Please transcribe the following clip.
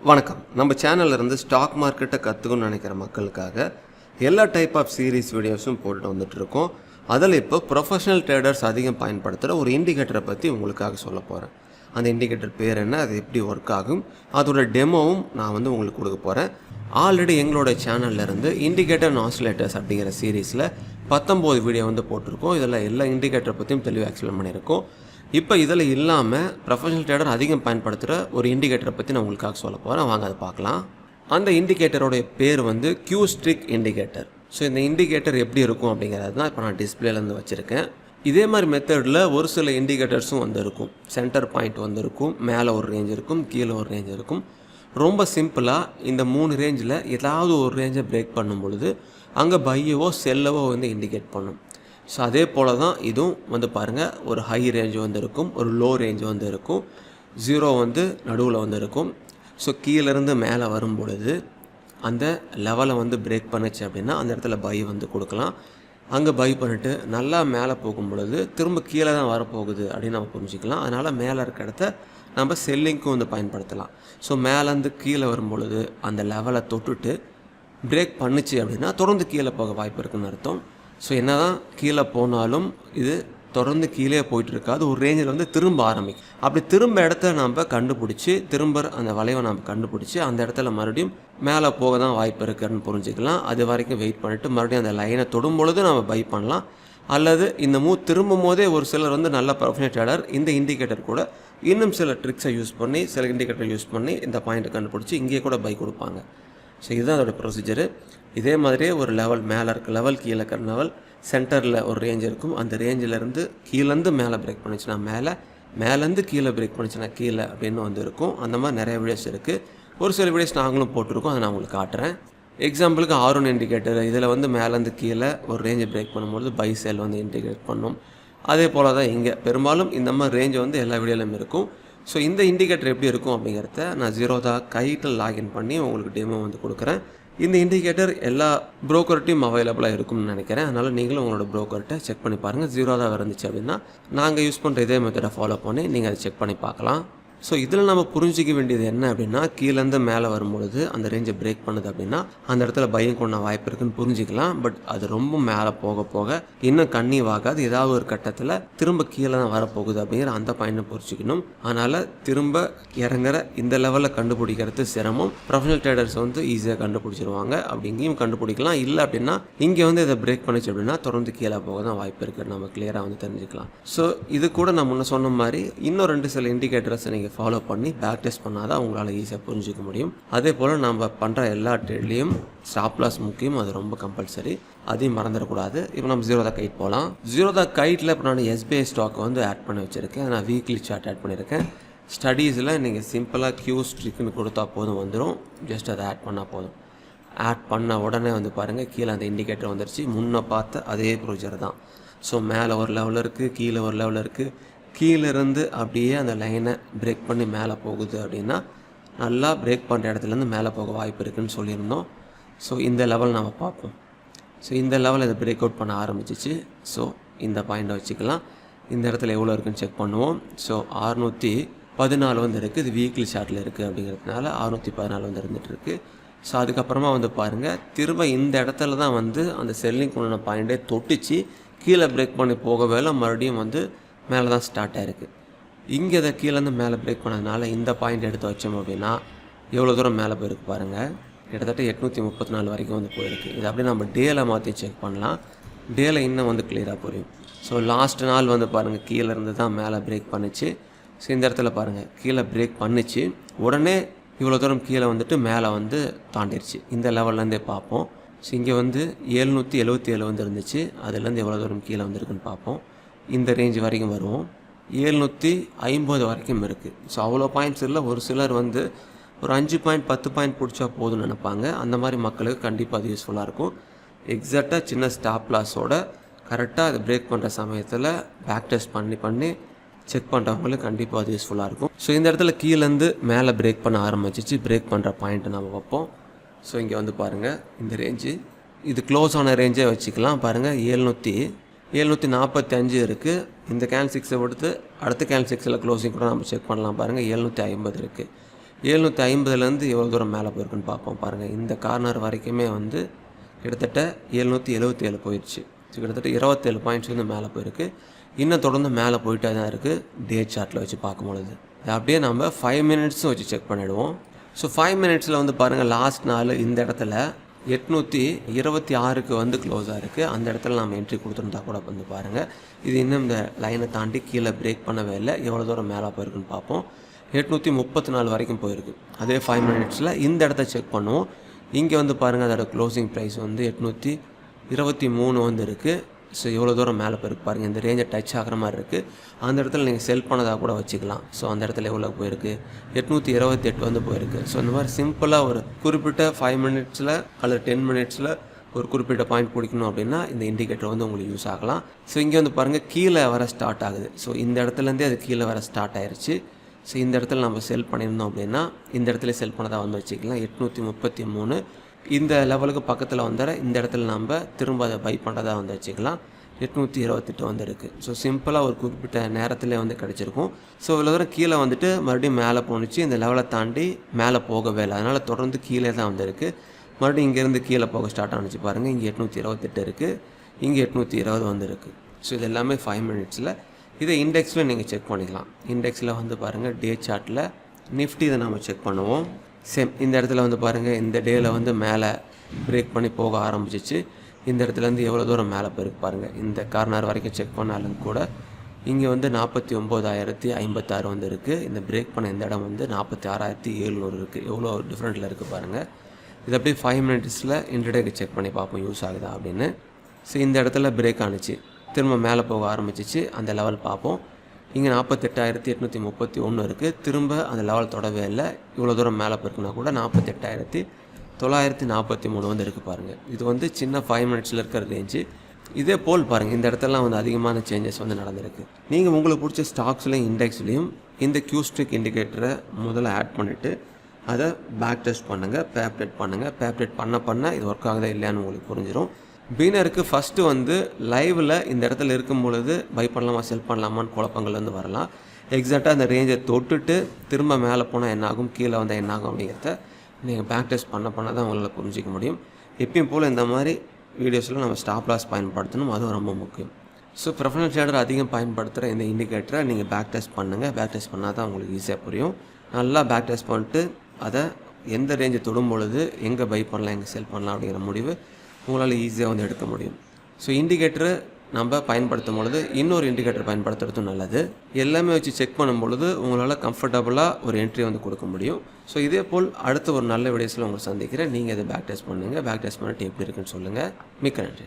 வணக்கம். நம்ம சேனல்ல இருந்து ஸ்டாக் மார்க்கெட்டை கற்றுக்கணும்னு நினைக்கிற மக்களுக்காக எல்லா டைப் ஆஃப் சீரீஸ் வீடியோஸும் போட்டுட்டு வந்துட்டு இருக்கோம். அதில் இப்போ ப்ரொஃபஷனல் ட்ரேடர்ஸ் அதிகம் பயன்படுத்துகிற ஒரு இண்டிகேட்டரை பற்றி உங்களுக்காக சொல்ல போகிறேன். அந்த இண்டிகேட்டர் பேர் என்ன, அது எப்படி ஒர்க் ஆகும், அதோட டெமோவும் நான் உங்களுக்கு கொடுக்க போகிறேன். ஆல்ரெடி எங்களோட சேனலில் இருந்து இண்டிகேட்டர் அண்ட் ஆசிலேட்டர்ஸ் அப்படிங்கிற சீரீஸில் 19 வீடியோ போட்டிருக்கோம். இதில் எல்லா இண்டிகேட்டரை பற்றியும் தெளிவாக எக்ஸ்பிளைன் பண்ணியிருக்கோம். இப்போ இதில் இல்லாமல் ப்ரொஃபஷனல் ட்ரேடர் அதிகம் பயன்படுத்துகிற ஒரு இண்டிகேட்டரை பற்றி நான் உங்களுக்காக சொல்ல போகிறேன். வாங்க அதை பார்க்கலாம். அந்த இண்டிகேட்டரோடைய பேர் Q ஸ்ட்ரிக் இண்டிகேட்டர். ஸோ இந்த இண்டிகேட்டர் எப்படி இருக்கும் அப்படிங்கிறது தான் இப்போ நான் டிஸ்பிளேலேருந்து வச்சுருக்கேன். இதே மாதிரி மெத்தடில் ஒரு சில இண்டிகேட்டர்ஸும் இருக்கும். சென்டர் பாயிண்ட் இருக்கும், மேலே ஒரு ரேஞ்ச் இருக்கும், கீழே ஒரு ரேஞ்ச் இருக்கும். ரொம்ப சிம்பிளாக இந்த 3 ரேஞ்சில் ஏதாவது ஒரு ரேஞ்சை பிரேக் பண்ணும் பொழுது அங்கே பையவோ செல்லவோ இண்டிகேட் பண்ணும். ஸோ அதே போல் தான் இதுவும் பாருங்கள், ஒரு ஹை ரேஞ்ச் இருக்கும், ஒரு லோ ரேஞ்ச் இருக்கும், 0 நடுவில் இருக்கும். ஸோ கீழேருந்து மேலே வரும் பொழுது அந்த லெவலை பிரேக் பண்ணுச்சு அப்படின்னா அந்த இடத்துல பை கொடுக்கலாம். அங்கே பை பண்ணிவிட்டு நல்லா மேலே போகும் பொழுது திரும்ப கீழே தான் வரப்போகுது அப்படின்னு நம்ம புரிஞ்சிக்கலாம். அதனால் மேலே இருக்க இடத்த நம்ம செல்லிங்க்கும் பயன்படுத்தலாம். ஸோ மேலேருந்து கீழே வரும் பொழுது அந்த லெவலை தொட்டுட்டு பிரேக் பண்ணுச்சு அப்படின்னா தொடர்ந்து கீழே போக வாய்ப்பு இருக்குதுன்னு அர்த்தம். ஸோ என்ன தான் கீழே போனாலும் இது தொடர்ந்து கீழே போயிட்டுருக்காது, ஒரு ரேஞ்சில் திரும்ப ஆரம்பிக்கும். அப்படி திரும்ப இடத்த நம்ம கண்டுபிடிச்சி திரும்ப அந்த வளைவை நம்ம கண்டுபிடிச்சி அந்த இடத்துல மறுபடியும் மேலே போக தான் வாய்ப்பு இருக்குன்னு புரிஞ்சுக்கலாம். அது வரைக்கும் வெயிட் பண்ணிவிட்டு மறுபடியும் அந்த லைனை தொடும் பொழுது நம்ம பை பண்ணலாம். அல்லது இந்த திரும்பும் போதே ஒரு சிலர் நல்ல ப்ரொஃபஷனல் ட்ரேடர் இந்த இண்டிகேட்டர் கூட இன்னும் சில ட்ரிக்ஸை யூஸ் பண்ணி, சில இண்டிகேட்டர் யூஸ் பண்ணி இந்த பாயிண்ட்டை கண்டுபிடிச்சி இங்கேயே கூட பை கொடுப்பாங்க. ஸோ இதுதான் அதோட ப்ரொசீஜரு. இதே மாதிரியே ஒரு லெவல் மேலே இருக்க லெவல், கீழே இருக்கிற லெவல், சென்டரில் ஒரு ரேஞ்ச் இருக்கும். அந்த ரேஞ்சிலேருந்து கீழேருந்து மேலே பிரேக் பண்ணிச்சுன்னா மேலே, மேலேருந்து கீழே பிரேக் பண்ணிச்சுன்னா கீழே அப்படின்னு இருக்கும். அந்த மாதிரி நிறைய வீடியோஸ் இருக்குது. ஒரு சில வீடியோஸ் நாங்களும் போட்டிருக்கோம், அதை நான் உங்களுக்கு காட்டுறேன். எக்ஸாம்பிளுக்கு R1 இண்டிகேட்டர், இதில் மேலேருந்து கீழே ஒரு ரேஞ்சை பிரேக் பண்ணும்போது பை சேல் இண்டிகேட் பண்ணும். அதே போல் தான் இங்கே பெரும்பாலும் இந்த மாதிரி ரேஞ்ச் எல்லா வீடியோலையும் இருக்கும். ஸோ இந்த இண்டிகேட்டர் எப்படி இருக்கும் அப்படிங்கிறத நான் ஜீரோதா கைட்டில் லாகின் பண்ணி உங்களுக்கு டெமோ கொடுக்குறேன். இந்த இண்டிகேட்டர் எல்லா ப்ரோக்கர்ட்டையும் அவைலபிளாக இருக்கும்னு நினைக்கிறேன். அதனால் நீங்களும் உங்களோட ப்ரோக்கர்கிட்ட செக் பண்ணி பாருங்கள். ஜீரோதா இருந்துச்சு அப்படின்னா நாங்கள் யூஸ் பண்ணுற இதே மெத்தடை ஃபாலோ பண்ணி நீங்கள் அதை செக் பண்ணி பார்க்கலாம். ஸோ இதில் நம்ம புரிஞ்சிக்க வேண்டியது என்ன அப்படின்னா, கீழேருந்து மேலே வரும்பொழுது அந்த ரேஞ்சை பிரேக் பண்ணுது அப்படின்னா அந்த இடத்துல பையன் கொண்ட வாய்ப்பு இருக்குன்னு புரிஞ்சிக்கலாம். பட் அது ரொம்ப மேலே போக போக இன்னும் கன்னிவாகாது, ஏதாவது ஒரு கட்டத்தில் திரும்ப கீழே தான் வரப்போகுது அப்படிங்கிற அந்த பாயிண்ட்டை புரிஞ்சிக்கணும். அதனால் திரும்ப இறங்குற இந்த லெவலில் கண்டுபிடிக்கிறது சிரமம். ப்ரொஃபஷனல் ட்ரேடர்ஸ் ஈஸியாக கண்டுபிடிச்சிருவாங்க. அப்படி இங்கேயும் கண்டுபிடிக்கலாம். இல்லை அப்படின்னா இங்கே இதை பிரேக் பண்ணிச்சு அப்படின்னா தொடர்ந்து கீழே போக தான் வாய்ப்பு இருக்குது, நம்ம கிளியராக தெரிஞ்சுக்கலாம். ஸோ இது கூட நான் முன்ன சொன்ன மாதிரி இன்னும் 2 சில இண்டிகேட்டர்ஸ் நீங்கள் ஃபாலோ பண்ணி பேக் டெஸ்ட் பண்ணால் தான் உங்களால் ஈஸியாக புரிஞ்சிக்க முடியும். அதே போல் நம்ம பண்ணுற எல்லா ட்ரேட்லேயும் ஸ்டாப் லாஸ் முக்கியம், அது ரொம்ப கம்பல்சரி, அதையும் மறந்துடக்கூடாது. இப்போ நம்ம ஜீரோதா கைட் போகலாம். ஜீரோதா கைட்டில் இப்போ நான் SBI ஸ்டாக் ஆட் பண்ணி வச்சுருக்கேன். நான் வீக்லி சார்ட் ஆட் பண்ணியிருக்கேன். ஸ்டடீஸில் நீங்கள் சிம்பிளாக Q ஸ்ட்ரிக்னு கொடுத்தா போதும், வந்துடும். ஜஸ்ட் அதை ஆட் பண்ணால் போதும். ஆட் பண்ண உடனே பாருங்கள், கீழே அந்த இண்டிகேட்டர் வந்துருச்சு. முன்னே பார்த்த அதே ப்ரொசீஜர் தான். ஸோ மேலே ஒரு லெவல் இருக்குது, கீழே ஒரு லெவல் இருக்குது. கீழேருந்து அப்படியே அந்த லைனை பிரேக் பண்ணி மேலே போகுது அப்படின்னா நல்லா பிரேக் பண்ணுற இடத்துலேருந்து மேலே போக வாய்ப்பு இருக்குதுன்னு சொல்லியிருந்தோம். ஸோ இந்த லெவல் நம்ம பார்ப்போம். ஸோ இந்த லெவல் இதை பிரேக் அவுட் பண்ண ஆரம்பிச்சிச்சு. ஸோ இந்த பாயிண்ட்டை வச்சுக்கலாம். இந்த இடத்துல எவ்வளோ இருக்குதுன்னு செக் பண்ணுவோம். ஸோ 614 இருக்குது. இது வீக்லி சார்ட்டில் இருக்குது அப்படிங்கிறதுனால 614 இருந்துகிட்ருக்கு. ஸோ அதுக்கப்புறமா பாருங்கள், திரும்ப இந்த இடத்துல தான் அந்த செல்லிங் கொண்டான பாயிண்ட்டே தொட்டுச்சு. கீழே பிரேக் பண்ணி போகவே மறுபடியும் மேலே தான் ஸ்டார்ட் ஆகிருக்கு. இங்கே அதை கீழேருந்து மேலே பிரேக் பண்ணதுனால இந்த பாயிண்ட் எடுத்து வச்சோம் அப்படின்னா எவ்வளோ தூரம் மேலே போயிருக்கு பாருங்கள். கிட்டத்தட்ட 834 வரைக்கும் போயிருக்கு. இது அப்படியே நம்ம டேயில் மாற்றி செக் பண்ணலாம். டேயில் இன்னும் கிளியராக புரியும். ஸோ லாஸ்ட் நாள் பாருங்கள், கீழேருந்து தான் மேலே பிரேக் பண்ணிச்சு. ஸோ இந்த இடத்துல பாருங்கள், கீழே பிரேக் பண்ணிச்சு, உடனே இவ்வளோ தூரம் கீழே மேலே தாண்டிடுச்சு. இந்த லெவல்லேருந்தே பார்ப்போம். ஸோ இங்கே 777 இருந்துச்சு. அதுலேருந்து எவ்வளோ தூரம் கீழே இருக்குன்னு பார்ப்போம். இந்த ரேஞ்ச் வரைக்கும் வருவோம். 750 வரைக்கும் இருக்குது. ஸோ அவ்வளோ பாயிண்ட்ஸ் இல்லை. ஒரு சிலர் ஒரு 5 பாயிண்ட் 10 பாயிண்ட் பிடிச்சா போதும்னு நினைப்பாங்க. அந்த மாதிரி மக்களுக்கு கண்டிப்பாக அது யூஸ்ஃபுல்லாக இருக்கும். எக்ஸாக்டாக சின்ன ஸ்டாப் லாஸோட கரெக்டாக அதை பிரேக் பண்ணுற சமயத்தில் பேக் டெஸ்ட் பண்ணி செக் பண்ணுறவங்களுக்கு கண்டிப்பாக அது யூஸ்ஃபுல்லாக இருக்கும். ஸோ இந்த இடத்துல கீழேருந்து மேலே பிரேக் பண்ண ஆரம்பிச்சிச்சு. பிரேக் பண்ணுற பாயிண்ட்டை நம்ம வைப்போம். ஸோ இங்கே பாருங்கள், இந்த ரேஞ்சு இது க்ளோஸ் ஆன ரேஞ்சே வச்சுக்கலாம். பாருங்கள், 745 இருக்குது. இந்த கேன் 6 எடுத்து அடுத்த கேன் 6ல் க்ளோசிங் கூட நம்ம செக் பண்ணலாம். பாருங்கள், 750 இருக்குது. 750லேருந்து எவ்வளோ தூரம் மேலே போயிருக்குன்னு பார்ப்போம். பாருங்கள், இந்த கார்னர் வரைக்குமே வந்து கிட்டத்தட்ட 777 போயிடுச்சு. ஸோ கிட்டத்தட்ட 27 பாயிண்ட்ஸ் வந்து மேலே போயிருக்கு. இன்னும் தொடர்ந்து மேலே போயிட்டே தான் இருக்குது டே சார்ட்டில் வச்சு பார்க்கும்பொழுது. அப்படியே நம்ம 5 மினிட்ஸும் வச்சு செக் பண்ணிவிடுவோம். ஸோ 5 மினிட்ஸில் வந்து பாருங்கள், லாஸ்ட் நாள் இந்த இடத்துல 826க்கு வந்து க்ளோஸாக இருக்குது. அந்த இடத்துல நம்ம என்ட்ரி கொடுத்துருந்தா கூட வந்து பாருங்கள், இது இன்னும் இந்த லைனை தாண்டி கீழே பிரேக் பண்ணவே இல்லை. எவ்வளோ தூரம் மேலே போயிருக்குன்னு பார்ப்போம். 834 வரைக்கும் போயிருக்கு. அதே 5 மினிட்ஸில் இந்த இடத்த செக் பண்ணுவோம். இங்கே வந்து பாருங்கள், அதோட க்ளோசிங் ப்ரைஸ் வந்து 823 வந்து இருக்குது. ஸோ எவ்வளோ தூரம் மேலே போயிருக்கு பாருங்கள், இந்த ரேஞ்சை டச் ஆகிற மாதிரி இருக்குது. அந்த இடத்துல நீங்கள் செல் பண்ணதாக கூட வச்சுக்கலாம். ஸோ அந்த இடத்துல எவ்வளோ போயிருக்கு, 828 வந்து போயிருக்கு. ஸோ இந்த மாதிரி சிம்பிளாக ஒரு குறிப்பிட்ட 5 மினிட்ஸில் அல்லது 10 மினிட்ஸில் ஒரு குறிப்பிட்ட பாயிண்ட் பிடிக்கணும் அப்படின்னா இந்த இண்டிகேட்டர் வந்து உங்களுக்கு யூஸ் ஆகலாம். ஸோ இங்கே வந்து பாருங்கள், கீழே வர ஸ்டார்ட் ஆகுது. ஸோ இந்த இடத்துலேருந்தே அது கீழே வர ஸ்டார்ட் ஆயிடுச்சு. ஸோ இந்த இடத்துல நம்ம செல் பண்ணியிருந்தோம் அப்படின்னா இந்த இடத்துல செல் பண்ணதாக வந்து வச்சுக்கலாம். 833 இந்த லெவலுக்கு பக்கத்தில் வந்துற இந்த இடத்துல நம்ம திரும்ப அதை பை பண்ணுறதா வந்து வச்சுக்கலாம். 828 வந்து இருக்குது. ஸோ சிம்பிளாக ஒரு குறிப்பிட்ட நேரத்திலே வந்து கிடச்சிருக்கும். ஸோ இவ்வளோ தூரம் கீழே வந்துட்டு மறுபடியும் மேலே போணுச்சு. இந்த லெவலை தாண்டி மேலே போகவே இல்லை. அதனால் தொடர்ந்து கீழே தான் வந்துருக்கு. மறுபடியும் இங்கேருந்து கீழே போக ஸ்டார்ட் ஆனிச்சு பாருங்கள். இங்கே 828 இருக்குது, இங்கே 820 வந்து இருக்குது. ஸோ இது எல்லாமே 5 மினிட்ஸில். இதை இண்டெக்ஸில் நீங்கள் செக் பண்ணிக்கலாம். இண்டெக்ஸில் வந்து பாருங்கள், டே சார்ட்டில் நிஃப்டி இதை நம்ம செக் பண்ணுவோம். சேம் இந்த இடத்துல வந்து பாருங்கள், இந்த டேயில் வந்து மேலே பிரேக் பண்ணி போக ஆரம்பிச்சிச்சு. இந்த இடத்துலேருந்து எவ்வளோ தூரம் மேலே போயிருக்கு பாருங்கள். இந்த கார்னர் வரைக்கும் செக் பண்ணாலும் கூட இங்கே வந்து 49,056 வந்து இருக்குது. இந்த பிரேக் பண்ண இந்த இடம் வந்து 46,700 இருக்குது. எவ்வளோ டிஃப்ரெண்ட்டில் இருக்குது பாருங்கள். இது அப்படியே 5 மினிட்ஸில் இன்டர்டேக்கு செக் பண்ணி பார்ப்போம் யூஸ் ஆகுதா அப்படின்னு. ஸோ இந்த இடத்துல பிரேக் ஆனிச்சு, திரும்ப மேலே போக ஆரம்பிச்சிச்சு. அந்த லெவல் பார்ப்போம். இங்கே 48,831 இருக்குது. திரும்ப அந்த லெவல் தொடவே இல்லை. இவ்வளோ தூரம் மேலே போயிருக்குன்னா கூட 48,943 வந்து இருக்குது பாருங்கள். இது வந்து சின்ன 5 மினிட்ஸில் இருக்கிற ரேஞ்சு. இதே போல் பாருங்கள், இந்த இடத்துலலாம் வந்து அதிகமான சேஞ்சஸ் வந்து நடந்திருக்கு. நீங்கள் உங்களுக்கு பிடிச்ச ஸ்டாக்ஸ்லையும் இண்டெக்ஸ்லையும் இந்த Q-Stick இண்டிகேட்டரை முதல்ல ஆட் பண்ணிவிட்டு அதை பேக் டெஸ்ட் பண்ணுங்கள், பேப்டேட் பண்ணுங்கள். பேப்டேட் பண்ண இது ஒர்க் ஆகுதா இல்லையான்னு உங்களுக்கு புரிஞ்சிடும். பீனருக்கு ஃபஸ்ட்டு வந்து லைவில் இந்த இடத்துல இருக்கும் பொழுது பை பண்ணலாமா செல் பண்ணலாமான்னு குழப்பங்கள் வந்து வரலாம். எக்ஸாக்டாக அந்த ரேஞ்சை தொட்டுட்டு திரும்ப மேலே போனால் என்னாகும், கீழே வந்தால் என்னாகும் அப்படிங்கிறத நீங்கள் பேக் டெஸ்ட் பண்ண தான் உங்களால் புரிஞ்சிக்க முடியும். எப்பயும் போல் இந்த மாதிரி வீடியோஸில் நம்ம ஸ்டாப் லாஸ் பயன்படுத்தணும், அதுவும் ரொம்ப முக்கியம். ஸோ ப்ரொஃபஷனல் ட்ரேடர் அதிகம் பயன்படுத்துகிற இந்த இண்டிகேட்டரை நீங்கள் பேக் டெஸ்ட் பண்ணுங்கள். பேக் டெஸ்ட் பண்ணால் தான் உங்களுக்கு ஈஸியாக புரியும். நல்லா பேக் டெஸ்ட் பண்ணிட்டு அதை எந்த ரேஞ்சை தொடும் பொழுது எங்கே பை பண்ணலாம், எங்கே செல் பண்ணலாம் அப்படிங்கிற முடிவு உங்களால் ஈஸியாக வந்து எடுக்க முடியும். ஸோ இண்டிகேட்டரை நம்ம பயன்படுத்தும் பொழுது இன்னொரு இண்டிகேட்டர் பயன்படுத்துறதும் நல்லது. எல்லாமே வச்சு செக் பண்ணும் பொழுது உங்களால் கம்ஃபர்டபுளாக ஒரு என்ட்ரி வந்து கொடுக்க முடியும். ஸோ இதே போல் அடுத்த ஒரு நல்ல வீடியோஸில் உங்களை சந்திக்கிறேன். நீங்கள் இதை பேக் டெஸ்ட் பண்ணுங்கள். பேக் டெஸ்ட் பண்ணிட்டு எப்படி இருக்குன்னு சொல்லுங்கள். மிக்க நன்றி.